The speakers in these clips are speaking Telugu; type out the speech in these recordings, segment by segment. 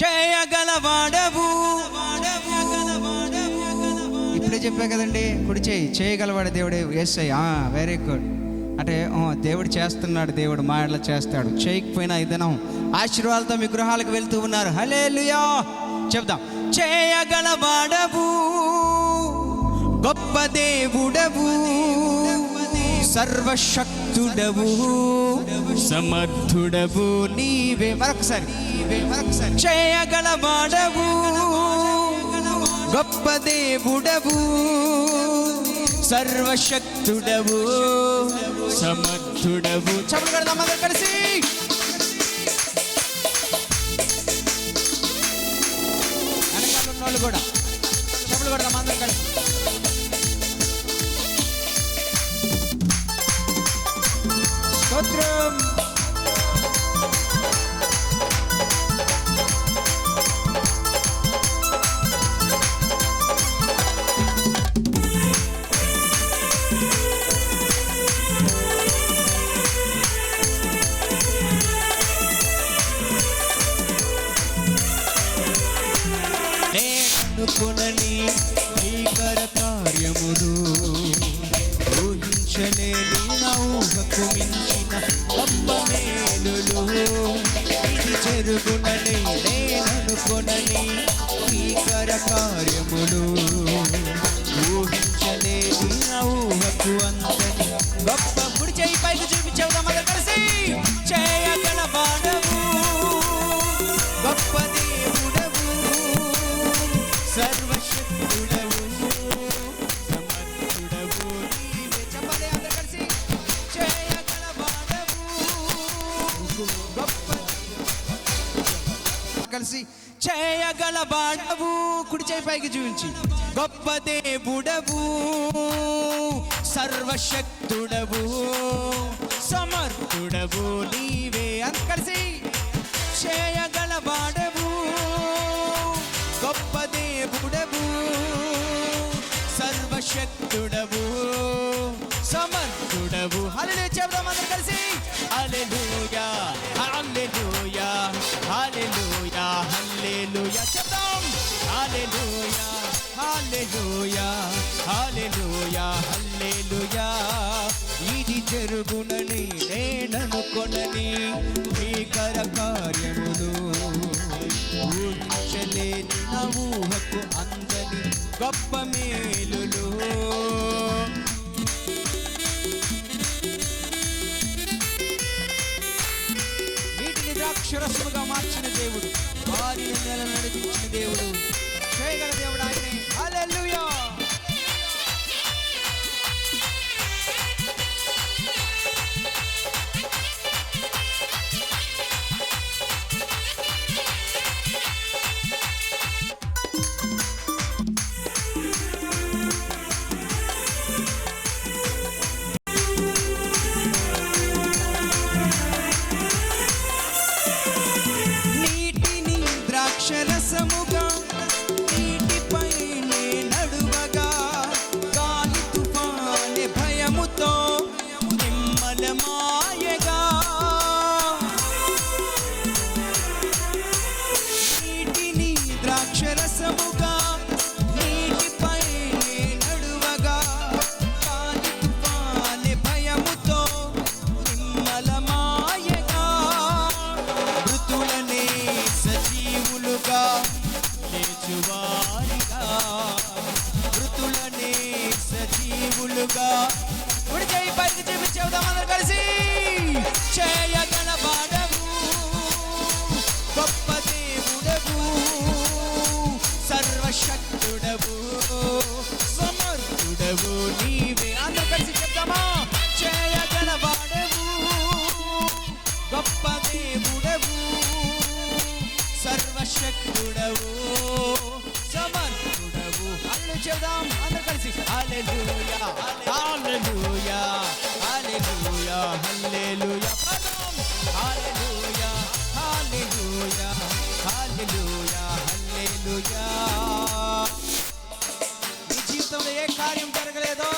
చేయగలవాడవు. ఇప్పుడే చెప్పా కదండి, కుడి చేయి చేయగలవాడు దేవుడే యేసయ్య. Very good. అంటే దేవుడు చేస్తున్నాడు, దేవుడు మా ఇట్లా చేస్తాడు. చేయకపోయినా ఈ దినం ఆశీర్వాదాలతో మీ గృహాలకు వెళ్తూ ఉన్నారు. హల్లెలూయా చెప్దాం. చేయగలవాడవు, గొప్ప దేవుడవు, సర్వశక్తుడవు, సమర్థుడవు నీవే. మరొకసారి చేయగలవాడవు, గొప్ప దేవుడవు, సర్వశక్తుడవు, సమర్థుడవు. చప్పట్లు కొడదాం అందరం కలిసి. వెనకాల ఉన్నోళ్ళు కూడా చప్పట్లు కొడదాం అందరం కలిసి. స్తోత్రం. నేననుకొనని భీకర కార్యములు, ఊహించలేని నా ఊహకు మించిన గొప్ప మేలులు ఇది జరుగునని. నేననుకొనని భీకర కార్యములు, ఊహించలేని నా ఊహకు అందని గొప్ప. గుడి చేయి పైకి చూపించేద్దాం అందరం కలిసి. చేయగలవాడవు, గొప్ప దేవుడవు, సర్వశక్తుడవు, సమర్థుడవు నీవే. చెప్పండి అందరూ కలిసి. చేయగలవాడవు, గొప్ప కలిసి. చేయగలవాడవు, కుడి చేయి పైకి చూపించి. గొప్ప దేవుడవు, సర్వశక్తుడవు, సమర్థుడవు నీవే. అందరూ కలిసి. చేయగలవాడవు, గొప్ప దేవుడవు, సర్వశక్తుడవు, సమర్థుడవు. హల్లెలూయా చెప్దాం అందరం కలిసి. హల్లెలూయా హల్లెలూయా హల్లెలూయా హల్లెలూయా చెప్దాం. హల్లెలూయా హల్లెలూయా హల్లెలూయా హల్లెలూయా ఇది జరుగునని. నేననుకొనని భీకర కార్యములు, ఊహించలేని నా ఊహకు అందని గొప్ప మేలులు. నీటిని ద్రాక్షరసముగా మార్చిన దేవుడు, వారి నెల నడిపించిన దేవుడు, చేయగల దేవుడు ఆయనే. హల్లెలూయా. ద్రాక్షరసముగా నీటిపైనే నడువగా, గాలి తుఫానే భయముతో నిమ్మలమాయగా. నీటిని ద్రాక్షరసముగా నీటిపైనే నడువగా, గాలి తుఫానే భయముతో నిమ్మలమాయగా. మృతులనే సజీవులుగా లేచువారిగా, మృతులనే సజీవులుగా. కుడి చేయి పైకి చూపించేద్దాం అందరం కలిసి. చేయగలవాడవు, గొప్ప దేవుడవు, సర్వశక్తుడవు, సమర్థుడవు నీవే. అందరం కలిసి చెప్తామా. చేయగలవాడవు, గొప్ప దేవుడవు, సర్వశక్తుడవు, సమర్థుడవు. అల్లు చెప్దాం అందరూ కలిసి. హల్లెలూయా హల్లెలూయా హల్లెలూయా హల్లెలూయా. హల్లెలూయా హల్లెలూయా హల్లెలూయా హల్లెలూయా. మీ జీవితంలో ఏ కార్యం జరగలేదో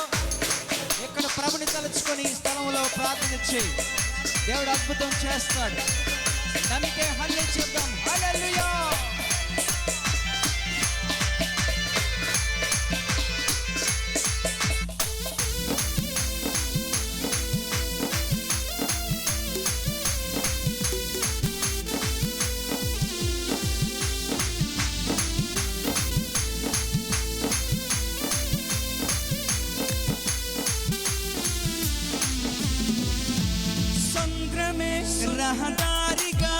ఇక్కడ ప్రభుని తలుచుకొని ఈ స్థలంలో ప్రార్థన చేయి. దేవుడు అద్భుతం చేస్తాడు. నమ్మితే హల్లెలూయా చెప్దాం. హల్లెలూయా. రహదారిగా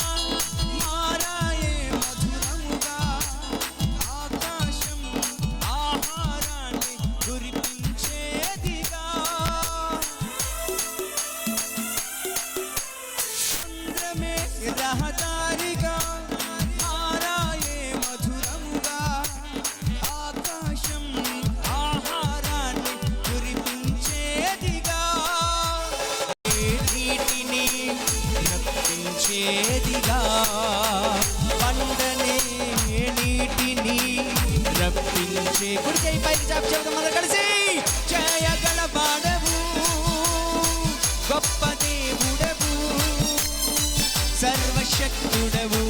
మారాయే మధురముగా, ఆకాశం ఆహారాన్ని కురిపించేదిగా, సంద్రమే రహదారిగా మారాయే మధురముగా, ఆకాశం ఆహారాన్ని కురిపించేదిగా, నీటిని రప్పించేదిగా, పండనే నీటిని రప్పించే. కుడి చేయి పైకి చాపి చెబుదాం అందరూ కలిసి. చేయగలవాడవు, గొప్ప దేవుడవు, సర్వశక్తుడవు,